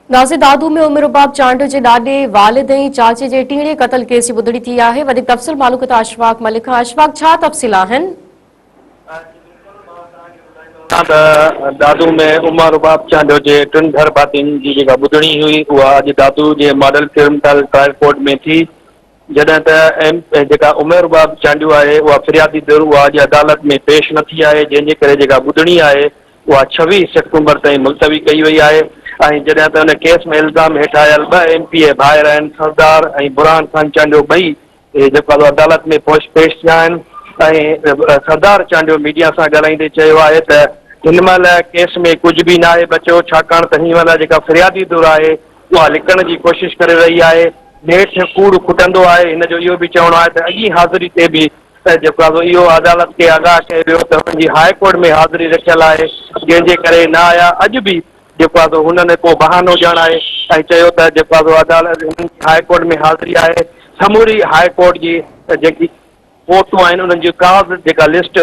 नाज़े दादू में उमरबाब चांड जे ॾाॾे वालिदई चाचे जे टीणे क़तल केस जी ॿुधणी थी आहे। वधीक तफ़सील मालूम त अशफाक मलिक खां। अशफाक, छा तफ़सील आहिनि? दादू में उमर रुबाब चांडो जे टिन घर भातियुनि जी जेका ॿुधणी हुई उहा अॼु दादू जे मॉडल क्रिमिनल ट्रायल कोर्ट में थी। जॾहिं त जेका उमर रुबाब चांडियो आहे उहा फ़िरियादी धुर उहा अॼु अदालत में पेश न थी आहे, जंहिंजे करे जेका ॿुधणी आहे उहा 26 सेप्टेम्बर ताईं मुलतवी कई वई आहे। ऐं जॾहिं त हुन केस में इल्ज़ाम हेठि आयल 2 MPA भाइर आहिनि, सरदार ऐं बुरहान खान चांडियो, ॿई जेको आहे अदालत में पेश थिया आहिनि। ऐं सरदार चांडियो मीडिया सां ॻाल्हाईंदे चयो आहे त हिन महिल केस में कुझु बि न आहे बचियो, छाकाणि त हिन महिल जेका फ़िरियादी धुर आहे उहा लिकण जी कोशिशि करे रही आहे। नेठि कूड़ खुटंदो आहे। हिन जो इहो बि चवणो आहे त अॻी हाज़िरी ते बि जेको आहे इहो अदालत खे आगाह कयो वियो त हुनजी हाई कोर्ट में हाज़िरी रखियल आहे, जंहिंजे करे न आया। अॼु बि जेको आहे हुननि को बहानो ॼाण आहे ऐं चयो त जेको आहे अदालत हाई कोर्ट में हाज़िरी आहे। समूरी हाई कोर्ट जी जेकी कोर्टूं आहिनि उन्हनि जी काग़ज़ जेका लिस्ट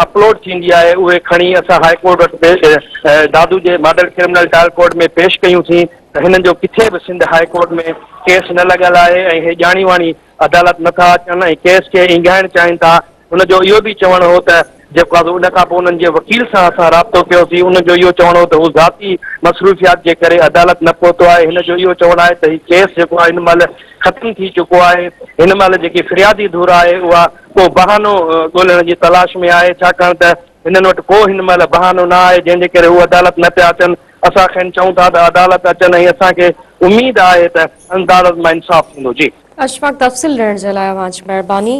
अपलोड थींदी आहे उहे खणी असां हाई कोर्ट वटि दादू जे मॉडल क्रिमिनल ट्रायल कोर्ट में पेश कयूं थी त हिननि जो किथे बि सिंध हाई कोर्ट में केस न लॻल आहे ऐं हे ॼाणी वाणी अदालत नथा अचनि ऐं केस खे इंगाइणु चाहिनि था। हुनजो इहो बि चवणु हो त जेको आहे उन खां पोइ उन्हनि जे वकील सां असां राब्तो कयोसीं, उनजो इहो चवणो हो त हू ज़ाती मसरूफ़ियात जे करे अदालत न पहुतो आहे। हिन जो इहो चवणु आहे त हीउ केस जेको आहे हिन महिल ख़तमु थी चुको आहे। हिन महिल जेकी फ़िरियादी धुर आहे उहा को बहानो ॻोल्हण जी तलाश में आहे, छाकाणि त हिननि वटि को हिन महिल बहानो न आहे, जंहिंजे करे हू अदालत न पिया अचनि। असां खेनि चऊं था त अदालत अचनि ऐं असांखे उमेद आहे त अदालत मां इंसाफ़ थींदो। जी अशफाक, तफ़सील ॾियण जे लाइ महिरबानी।